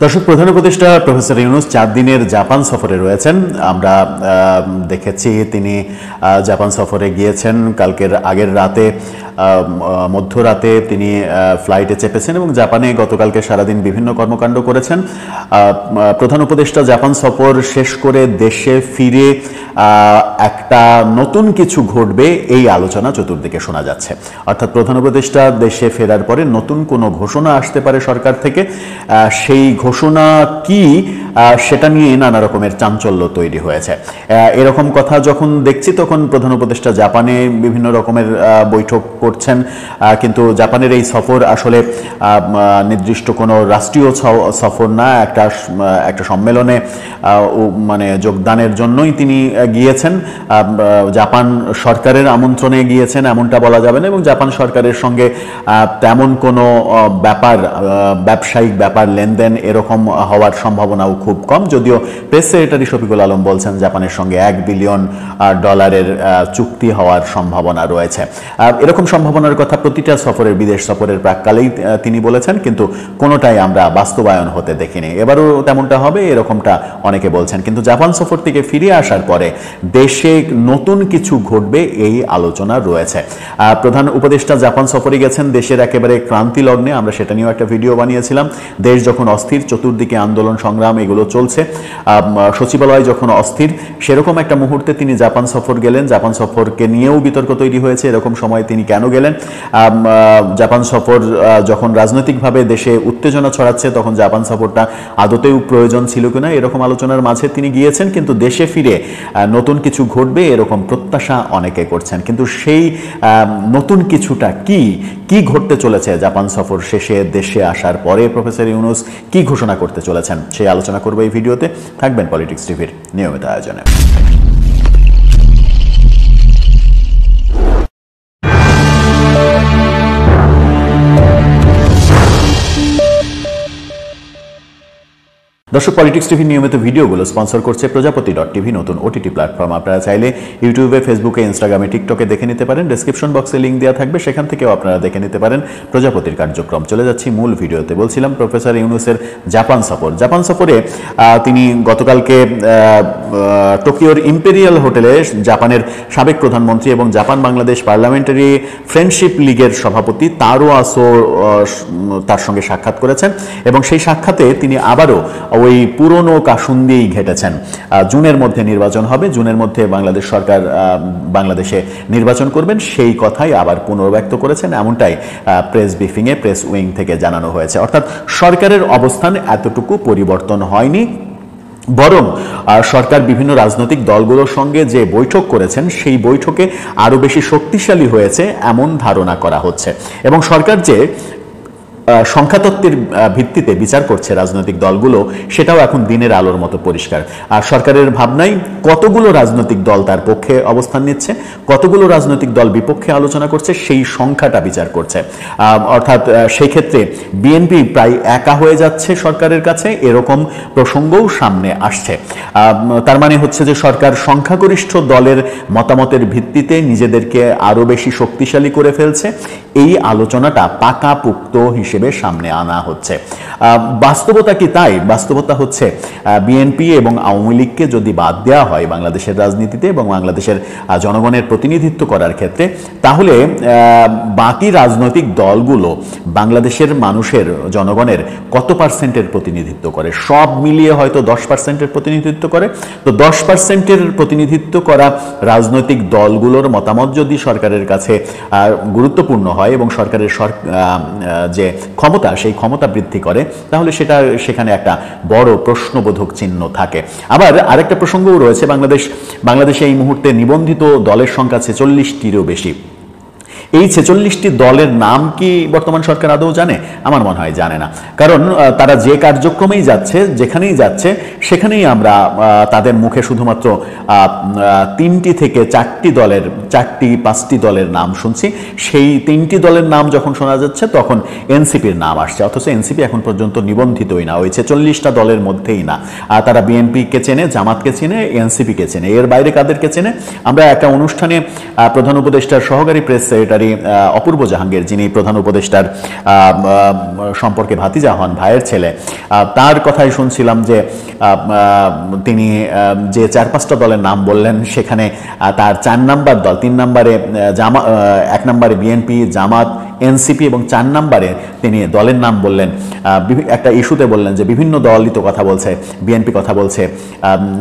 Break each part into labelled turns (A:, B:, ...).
A: দর্শক, প্রধান উপদেষ্টা প্রফেসর ইউনূস 4 দিনের জাপান সফরে রয়েছেন। আমরা দেখেছি তিনি জাপান সফরে গিয়েছেন। কালকের আগের রাতে মধ্যরাতে তিনি ফ্লাইটে চেপেছেন এবং জাপানে গতকালকে সারাদিন বিভিন্ন কর্মকাণ্ড করেছেন। প্রধান উপদেষ্টা জাপান সফর শেষ করে দেশে ফিরে একটা নতুন কিছু ঘটবে এই আলোচনা চতুর্দিকে শোনা যাচ্ছে। অর্থাৎ প্রধান উপদেষ্টা দেশে ফেরার পরে নতুন কোনো ঘোষণা আসতে পারে সরকার থেকে। সেই ঘোষণা কি সেটা নিয়ে নানা রকমের চাঞ্চল্য তৈরি হয়েছে। এরকম কথা যখন দেখছি তখন প্রধান উপদেষ্টা জাপানে বিভিন্ন রকমের বৈঠক করছেন, কিন্তু জাপানের এই সফর আসলে নির্দিষ্ট কোনো রাষ্ট্রীয় সফর না, একটা সম্মেলনে মানে যোগদানের জন্যই তিনি গিয়েছেন। জাপান সরকারের আমন্ত্রণে গিয়েছেন এমনটা বলা যাবে না এবং জাপান সরকারের সঙ্গে তেমন কোনো ব্যাপার, ব্যবসায়িক ব্যাপার, লেনদেন এরকম হওয়ার সম্ভাবনাও খুব কম। যদিও প্রেস সেক্রেটারি শফিকুল আলম বলছেন জাপানের সঙ্গে $1 বিলিয়ন চুক্তি হওয়ার সম্ভাবনা রয়েছে। এরকম সম্ভাবনার কথা প্রতিটা সফরের, বিদেশ সফরের প্রাক্কালেই তিনি বলেছেন, কিন্তু কোনোটাই আমরা বাস্তবায়ন হতে দেখিনি। এবারও তেমনটা হবে এরকমটা অনেকে বলছেন, কিন্তু জাপান সফর থেকে ফিরে আসার পরে দেশে নতুন কিছু ঘটবে এই আলোচনা রয়েছে। প্রধান উপদেষ্টা জাপান সফরে গেছেন দেশের একেবারে ক্রান্তি লগ্নে। আমরা সেটা নিয়েও একটা ভিডিও বানিয়েছিলাম। দেশ যখন অস্থির, চতুর্দিকে আন্দোলন সংগ্রাম এগুলো চলছে, সচিবালয় যখন অস্থির, সেরকম একটা মুহূর্তে তিনি জাপান সফর গেলেন। জাপান সফরকে নিয়েও বিতর্ক তৈরি হয়েছে, এরকম সময় তিনি কেন গেলেন। জাপান সফর যখন রাজনৈতিকভাবে দেশে উত্তেজনা ছড়াচ্ছে তখন জাপান সফরটা আদতেও প্রয়োজন ছিল কিনা এরকম আলোচনার মাঝে তিনি গিয়েছেন, কিন্তু দেশে ফিরে নতুন কিছু ঘটবে এরকম প্রত্যাশা অনেকে করছেন। কিন্তু সেই নতুন কিছুটা কি ঘটতে চলেছে জাপান সফর শেষে দেশে আসার পরে প্রফেসর ইউনূস কি ঘোষণা করতে চলেছেন সেই আলোচনা করব এই ভিডিওতে। থাকবেন পলিটিক্স টিভির নিয়মিত আয়োজনে। দর্শক, পলিটিক্স টিভির নিয়মিত ভিডিওগুলো স্পন্সর করছে প্রজাপতি.টিভি, নতুন ওটিটি প্ল্যাটফর্ম। আপনারা চাইলে ইউটিউবে, ফেসবুকে, ইনস্টাগ্রামে, টিকটকে দেখে নিতে পারেন। ডেসক্রিপশন বক্সে লিঙ্ক দেওয়া থাকবে, সেখান থেকেও আপনারা দেখে নিতে পারেন প্রজাপতির কার্যক্রম। চলে যাচ্ছি মূল ভিডিওতে। বলছিলাম প্রফেসর ইউনূসের জাপান সফর। জাপান সফরে তিনি গতকালকে টোকিওর ইম্পেরিয়াল হোটেলে জাপানের সাবেক প্রধানমন্ত্রী এবং জাপান বাংলাদেশ পার্লামেন্টারি ফ্রেন্ডশিপ লীগের সভাপতি তারো আসো তার সঙ্গে সাক্ষাৎ করেছেন এবং সেই সাক্ষাতে তিনি আবারও ওই পুরনো কাসুন্দিই ঘেটেছেন। জুনের মধ্যে নির্বাচন হবে, জুনের মধ্যে বাংলাদেশ সরকার বাংলাদেশে নির্বাচন করবেন, সেই কথাই আবার পুনর্ব্যক্ত করেছেন। এমনটাই প্রেস ব্রিফিংয়ে, প্রেস উইং থেকে জানানো হয়েছে। অর্থাৎ সরকারের অবস্থান এতটুকু পরিবর্তন হয়নি, বরং সরকার বিভিন্ন রাজনৈতিক দলগুলোর সঙ্গে যে বৈঠক করেছেন সেই বৈঠকে আরো বেশি শক্তিশালী হয়েছে এমন ধারণা করা হচ্ছে এবং সরকার যে সংখ্যাতত্ত্বের ভিত্তিতে বিচার করছে রাজনৈতিক দলগুলো, সেটাও এখন দিনের আলোর মতো পরিষ্কার। আর সরকারের ভাবনায় কতগুলো রাজনৈতিক দল তার পক্ষে অবস্থান নিচ্ছে, কতগুলো রাজনৈতিক দল বিপক্ষে আলোচনা করছে, সেই সংখ্যাটা বিচার করছে। অর্থাৎ সেই ক্ষেত্রে বিএনপি প্রায় একা হয়ে যাচ্ছে সরকারের কাছে, এরকম প্রসঙ্গও সামনে আসছে। তার মানে হচ্ছে যে সরকার সংখ্যাগরিষ্ঠ দলের মতামতের ভিত্তিতে নিজেদেরকে আরো বেশি শক্তিশালী করে ফেলছে। এই আলোচনাটা পাকাপোক্ত হিসেবে সামনে আনা হচ্ছে। বাস্তবতা কি তাই? বাস্তবতা হচ্ছে বিএনপি এবং আওয়ামী লীগকে যদি বাদ দেওয়া হয় বাংলাদেশের রাজনীতিতে এবং বাংলাদেশের জনগণের প্রতিনিধিত্ব করার ক্ষেত্রে, তাহলে বাকি রাজনৈতিক দলগুলো বাংলাদেশের মানুষের, জনগণের কত পার্সেন্টের প্রতিনিধিত্ব করে? সব মিলিয়ে হয়তো 10%-এর প্রতিনিধিত্ব করে। তো 10%-এর প্রতিনিধিত্ব করা রাজনৈতিক দলগুলোর মতামত যদি সরকারের কাছে গুরুত্বপূর্ণ হয় এবং সরকারের যে ক্ষমতা, সেই ক্ষমতা বৃদ্ধি করে, তাহলে সেখানে একটা বড় প্রশ্নবোধক চিহ্ন থাকে। আবার আরেকটা প্রসঙ্গও রয়েছে, বাংলাদেশে এই মুহূর্তে নিবন্ধিত দলের সংখ্যা 46টিরও বেশি। এই 46টি দলের নাম কি বর্তমান সরকার আদৌ জানে? আমার মনে হয় জানে না, কারণ তারা যে কার্যক্রমেই যাচ্ছে, যেখানেই যাচ্ছে, সেখানেই আমরা তাদের মুখে শুধুমাত্র 3টি থেকে 4টি-5টি দলের নাম শুনছি। সেই 3টি দলের নাম যখন শোনা যাচ্ছে তখন এনসিপির নাম আসছে, অথচ এনসিপি এখন পর্যন্ত নিবন্ধিতই না, ওই 46টা দলের মধ্যেই না। তারা বিএনপিকে চেনে, জামাতকে চেনে, এনসিপিকে চেনে, এর বাইরে কাদেরকে চেনে? আমরা একটা অনুষ্ঠানে প্রধান উপদেষ্টার সহকারী প্রেস সেক্রেটারি সেক্রেটারি অপূর্ব জাহাঙ্গীর, যিনি প্রধান উপদেষ্টার সম্পর্কে ভাতিজা হন, ভাইয়ের ছেলে, তার কথাই শুনছিলাম যে তিনি যে 4-5টা দলের নাম বললেন সেখানে তার 4 নাম্বার দল, 3 নম্বরে 1 নম্বরে বিএনপি, জামাত, এনসিপি এবং 4 নম্বরে তিনি দলের নাম বললেন। একটা ইস্যুতে বললেন যে বিভিন্ন দলই তো কথা বলছে, বিএনপি কথা বলছে,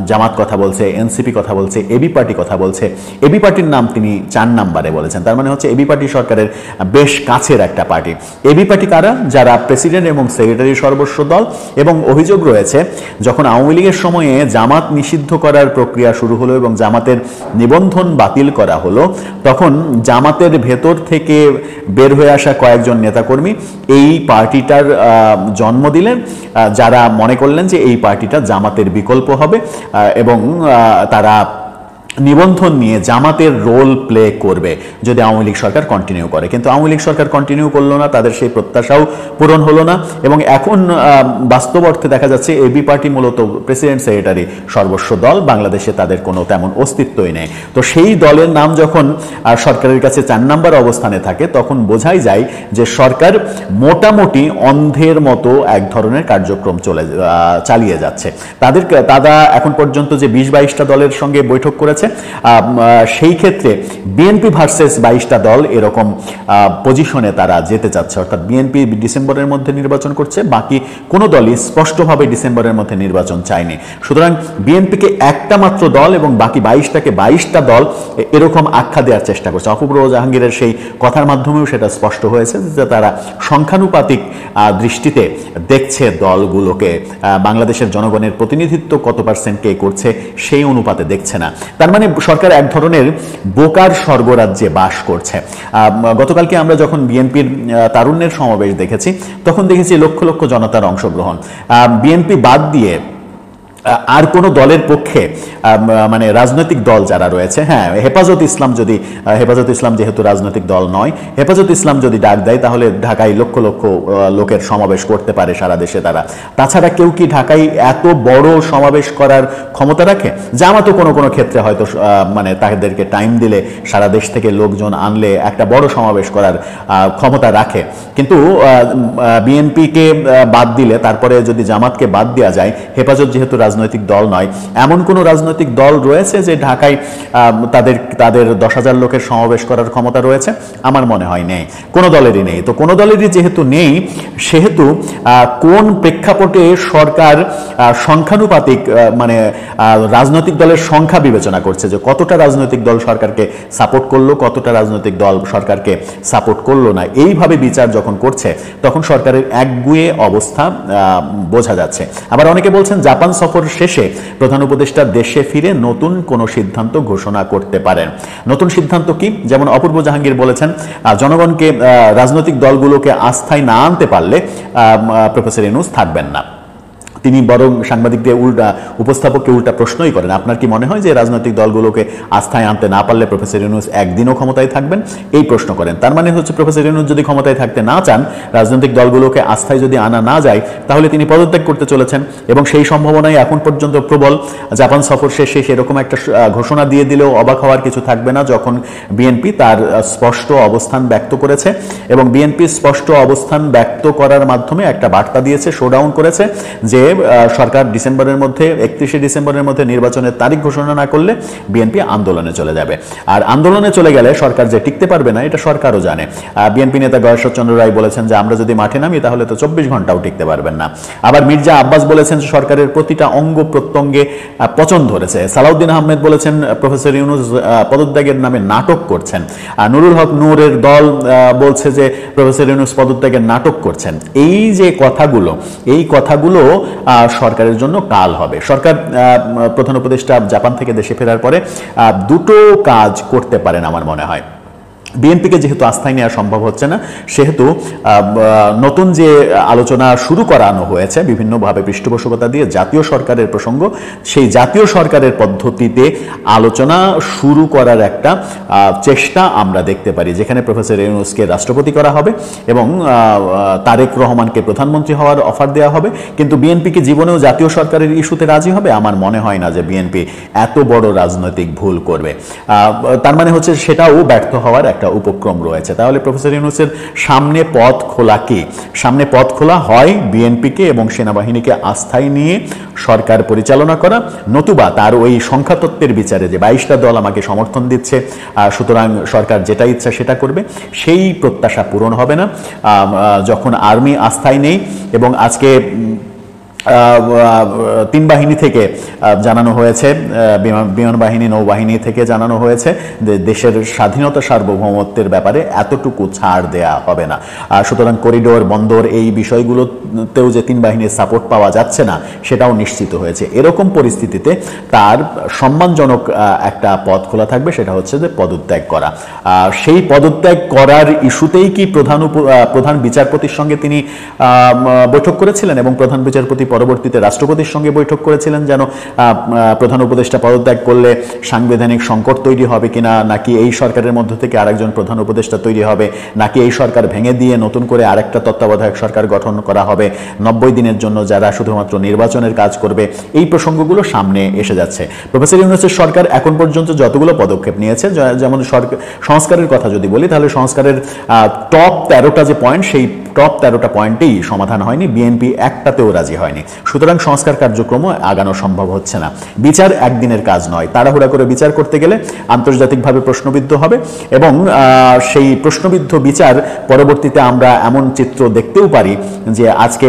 A: জামাত কথা বলছে, এনসিপি কথা বলছে, এবি পার্টি কথা বলছে, এবি পার্টির নাম তিনি 4 নম্বরে বলেছেন। তার মানে হচ্ছে এবি পার্টি সরকারের বেশ কাছের একটা পার্টি। এবি পার্টি কারা? যারা প্রেসিডেন্ট এবং সেক্রেটারি সর্বস্ব দল। এবং অভিযোগ রয়েছে যখন আওয়ামী লীগের সময়ে জামাত নিষিদ্ধ করার প্রক্রিয়া শুরু হলো এবং জামাতের নিবন্ধন বাতিল করা হলো, তখন জামাতের ভেতর থেকে বের হয়ে আসা কয়েকজন নেতাকর্মী এই পার্টিটার জন্ম দিলেন, যারা মনে করলেন যে এই পার্টিটা জামাতের বিকল্প হবে এবং তারা নিবন্ধন নিয়ে জামাতের রোল প্লে করবে যদি আওয়ামী লীগ সরকার কন্টিনিউ করে। কিন্তু আওয়ামী লীগ সরকার কন্টিনিউ করলো না, তাদের সেই প্রত্যাশাও পূরণ হলো না এবং এখন বাস্তব অর্থে দেখা যাচ্ছে এবি পার্টি মূলত প্রেসিডেন্ট সেক্রেটারি সর্বস্ব দল, বাংলাদেশে তাদের কোনো তেমন অস্তিত্বই নেই। তো সেই দলের নাম যখন সরকারের কাছে 4 নম্বর অবস্থানে থাকে তখন বোঝাই যায় যে সরকার মোটামুটি অন্ধের মতো এক ধরনের কার্যক্রম চালিয়ে যাচ্ছে। তারা এখন পর্যন্ত যে 20-22টা দলের সঙ্গে বৈঠক করেছে, সেই ক্ষেত্রে বিএনপি ভার্সেস 22টা দল এরকম পজিশনে তারা যেতে চাচ্ছে। অর্থাৎ বিএনপি ডিসেম্বরের মধ্যে নির্বাচন করছে, বাকি কোনো দলই স্পষ্টভাবে ডিসেম্বরের মধ্যে নির্বাচন চায়নি। সুতরাং বিএনপিকে একটা মাত্র দল এবং বাকি 22টাকে 22টা দল এরকম আখ্যা দেওয়ার চেষ্টা করছে। অপূর্ব জাহাঙ্গীরের সেই কথার মাধ্যমেও সেটা স্পষ্ট হয়েছে যে তারা সংখ্যানুপাতিক দৃষ্টিতে দেখছে দলগুলোকে, বাংলাদেশের জনগণের প্রতিনিধিত্ব কত পার্সেন্ট কে করছে সেই অনুপাতে দেখছে না। তার মানে সরকার এক ধরনের বোকার স্বর্গরাজ্যে বাস করছে। গতকালকে আমরা যখন বিএনপির তারুণ্যের সমাবেশ দেখেছি তখন দেখেছি লক্ষ লক্ষ জনতার অংশগ্রহণ। বিএনপি বাদ দিয়ে আর কোনো দলের পক্ষে মানে রাজনৈতিক দল যারা রয়েছে, হ্যাঁ হেফাজত ইসলাম যেহেতু রাজনৈতিক দল নয়, হেফাজত ইসলাম যদি ডাক দেয় তাহলে ঢাকায় লক্ষ লক্ষ লোকের সমাবেশ করতে পারে সারা দেশে তারা। তাছাড়া কেউ কি ঢাকায় এত বড় সমাবেশ করার ক্ষমতা রাখে? জামাতও কোনো কোনো ক্ষেত্রে হয়তো মানে তাদেরকে টাইম দিলে, সারা দেশ থেকে লোকজন আনলে একটা বড় সমাবেশ করার ক্ষমতা রাখে। কিন্তু বিএনপিকে বাদ দিলে, তারপরে যদি জামাতকে বাদ দেওয়া যায়, হেফাজত যেহেতু রাজনৈতিক দল নয়, এমন কোন রাজনৈতিক দল রয়েছে যে ঢাকায় তাদের 10,000 লোকের সমাবেশ করার ক্ষমতা রয়েছে? আমার মনে হয় নেই, কোনো দলেরই নেই। তো কোনো দলেরই যেহেতু নেই, সেহেতু কোন প্রেক্ষাপটে সরকার সংখ্যানুপাতিক মানে রাজনৈতিক দলের সংখ্যা বিবেচনা করছে, যে কতটা রাজনৈতিক দল সরকারকে সাপোর্ট করলো, কতটা রাজনৈতিক দল সরকারকে সাপোর্ট করলো না, এইভাবে বিচার যখন করছে তখন সরকারের একগুঁয়ে অবস্থা বোঝা যাচ্ছে। আবার অনেকে বলছেন জাপান সফর শেষে প্রধান উপদেষ্টা দেশে ফিরে নতুন কোনো সিদ্ধান্ত ঘোষণা করতে পারেন। নতুন সিদ্ধান্ত কি? যেমন অপূর্ব জাহাঙ্গীর বলেছেন, জনগণকে রাজনৈতিক দলগুলোকে আস্থায় না আনতে পারলে প্রফেসর ইউনূস থাকবেন না। তিনি বরং সাংবাদিকদের উপস্থাপককে উল্টা প্রশ্নই করেন, আপনার কি মনে হয় যে রাজনৈতিক দলগুলোকে আস্থায় আনতে না পারলে প্রফেসর ইউনূস একদিনও ক্ষমতায় থাকবেন? এই প্রশ্ন করেন। তার মানে হচ্ছে প্রফেসর ইউনূস যদি ক্ষমতায় থাকতে না চান, রাজনৈতিক দলগুলোকে আস্থায় যদি আনা না যায়, তাহলে তিনি পদত্যাগ করতে চলেছেন এবং সেই সম্ভাবনাই এখন পর্যন্ত প্রবল। জাপান সফর শেষে সেরকম একটা ঘোষণা দিয়ে দিলেও অবাক হওয়ার কিছু থাকবে না, যখন বিএনপি তার স্পষ্ট অবস্থান ব্যক্ত করেছে এবং বিএনপি স্পষ্ট অবস্থান ব্যক্ত করার মাধ্যমে একটা বার্তা দিয়েছে, শোডাউন করেছে যে সরকার ডিসেম্বরের মধ্যে 31শে ডিসেম্বরের মধ্যে নির্বাচনের তারিখ ঘোষণা না করলে বিএনপি আন্দোলনে চলে যাবে। আর আন্দোলনে চলে গেলে সরকার যে টিকতে পারবে না এটা সরকারও জানে। বিএনপি নেতা গয়েশ্বর চন্দ্র রায় বলেছেন যে আমরা যদি মাঠে নামি তাহলে তো 24 ঘন্টাও টিকতে পারবেন না। আবার মির্জা আব্বাস বলেছেন যে সরকারের প্রতিটা অঙ্গ প্রত্যঙ্গে পচন ধরেছে। সালাউদ্দিন আহমেদ বলেছেন প্রফেসর ইউনূস পদত্যাগের নামে নাটক করছেন। নুরুল হক নূরের দল বলছে যে প্রফেসর ইউনূস পদত্যাগের নাটক করছেন। এই যে কথাগুলো, এই কথাগুলো সরকারের জন্য কাল হবে। সরকার প্রধান উপদেষ্টা জাপান থেকে দেশে ফেরার পরে দুটো কাজ করতে পারেন আমার মনে হয়। বিএনপিকে যেহেতু আস্থায় নেওয়া সম্ভব হচ্ছে না, সেহেতু নতুন যে আলোচনা শুরু করানো হয়েছে বিভিন্নভাবে পৃষ্ঠপোষকতা দিয়ে জাতীয় সরকারের প্রসঙ্গ, সেই জাতীয় সরকারের পদ্ধতিতে আলোচনা শুরু করার একটা চেষ্টা আমরা দেখতে পারি, যেখানে প্রফেসর ইউনূসকে রাষ্ট্রপতি করা হবে এবং তারেক রহমানকে প্রধানমন্ত্রী হওয়ার অফার দেওয়া হবে। কিন্তু বিএনপিকে জীবনেও জাতীয় সরকারের ইস্যুতে রাজি হবে? আমার মনে হয় না যে বিএনপি এত বড় রাজনৈতিক ভুল করবে। তার মানে হচ্ছে সেটাও ব্যর্থ হওয়ার একটা একটা উপক্রম রয়েছে। তাহলে প্রফেসর ইউনূসের সামনে পথ খোলা কি? সামনে পথ খোলা হয় বিএনপিকে এবং সেনাবাহিনীকে আস্থায় নিয়ে সরকার পরিচালনা করা, নতুবা তার ওই সংখ্যাতত্ত্বের বিচারে যে 22টা দল আমাকে সমর্থন দিচ্ছে সুতরাং সরকার যেটা ইচ্ছা সেটা করবে, সেই প্রত্যাশা পূরণ হবে না। যখন আর্মি আস্থায় নেই এবং আজকে তিন বাহিনী থেকে জানানো হয়েছে, বিমান বাহিনী, নৌবাহিনী থেকে জানানো হয়েছে যে দেশের স্বাধীনতা সার্বভৌমত্বের ব্যাপারে এতটুকু ছাড় দেয়া হবে না। সুতরাং করিডোর, বন্দর, এই বিষয়গুলোতেও যে তিন বাহিনীর সাপোর্ট পাওয়া যাচ্ছে না সেটাও নিশ্চিত হয়েছে। এরকম পরিস্থিতিতে তার সম্মানজনক একটা পথ খোলা থাকবে, সেটা হচ্ছে যে পদত্যাগ করা। সেই পদত্যাগ করার ইস্যুতেই কি প্রধান বিচারপতির সঙ্গে তিনি বৈঠক করেছিলেন এবং প্রধান বিচারপতি পরবর্তীতে রাষ্ট্রপতির সঙ্গে বৈঠক করেছিলেন যেন প্রধান উপদেষ্টা পদত্যাগ করলে সাংবিধানিক সংকট তৈরি হবে কিনা, নাকি এই সরকারের মধ্য থেকে আরেকজন প্রধান উপদেষ্টা তৈরি হবে, নাকি এই সরকার ভেঙে দিয়ে নতুন করে আরেকটা তত্ত্বাবধায়ক সরকার গঠন করা হবে 90 দিনের জন্য, যারা শুধুমাত্র নির্বাচনের কাজ করবে। এই প্রসঙ্গগুলো সামনে এসে যাচ্ছে। প্রফেসর ইউনূসের সরকার এখন পর্যন্ত যতগুলো পদক্ষেপ নিয়েছে, যেমন সংস্কারের কথা যদি বলি, তাহলে সংস্কারের টপ 13টা যে পয়েন্ট, সেই টপ 13টা পয়েন্টেই সমাধান হয়নি, বিএনপি একটাতেও রাজি হয়নি। সুতরাং সংস্কার কার্যক্রম আগানো সম্ভব হচ্ছে না। বিচার একদিনের কাজ নয়, তাড়াহুড়া করে বিচার করতে গেলে আন্তর্জাতিকভাবে প্রশ্নবিদ্ধ হবে এবং সেই প্রশ্নবিদ্ধ বিচার পরবর্তীতে আমরা এমন চিত্র দেখতেও পারি যে আজকে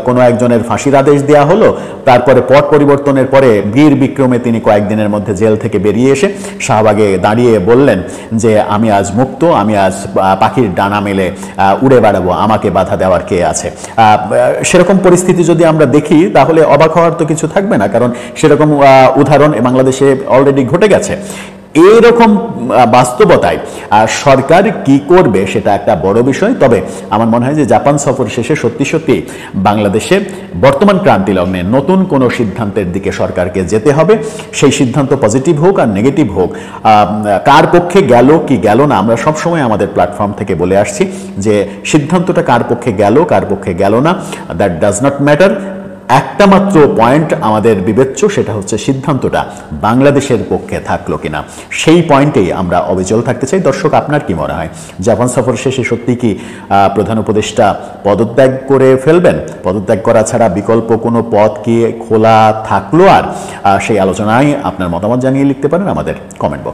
A: কোনো একজনের ফাঁসির আদেশ দেওয়া হলো, তারপরে পট পরিবর্তনের পরে বীর বিক্রমে তিনি কয়েকদিনের মধ্যে জেল থেকে বেরিয়ে এসে শাহবাগে দাঁড়িয়ে বললেন যে আমি আজ মুক্ত, আমি আজ পাখির ডানা মেলে উড়ে বেড়াবো, আমাকে বাধা দেওয়ার কে আছে? সেরকম পরিস্থিতি যদি আমরা দেখি তাহলে অবাক হওয়ার তো কিছু থাকবে না, কারণ সেরকম উদাহরণ বাংলাদেশে অলরেডি ঘটে গেছে। এইরকম বাস্তবতায় সরকার কি করবে সেটা একটা বড় বিষয়। তবে আমার মনে হয় যে জাপান সফর শেষে সত্যি সত্যি বাংলাদেশে বর্তমান ক্রান্তি লগ্নে নতুন কোনো সিদ্ধান্তের দিকে সরকারকে যেতে হবে। সেই সিদ্ধান্ত পজিটিভ হোক আর নেগেটিভ হোক, কার পক্ষে গেল কি গেল না, আমরা সবসময় আমাদের প্ল্যাটফর্ম থেকে বলে আসছি যে সিদ্ধান্তটা কার পক্ষে গেল কার পক্ষে গেল না, দ্যাট ডাজ নট ম্যাটার। একটা মাত্র পয়েন্ট আমাদের বিবেচ্য, সেটা হচ্ছে সিদ্ধান্তটা বাংলাদেশের পক্ষে থাকলো কিনা। সেই পয়েন্টেই আমরা অবিচল থাকতে চাই। দর্শক, আপনার কি মনে হয়, জাপান সফর শেষে সত্যি কি প্রধান উপদেষ্টা পদত্যাগ করে ফেলবেন? পদত্যাগ করা ছাড়া বিকল্প কোনো পথ কি খোলা থাকলো? আর সেই আলোচনায় আপনার মতামত জানিয়ে লিখতে পারেন আমাদের কমেন্ট বক্স।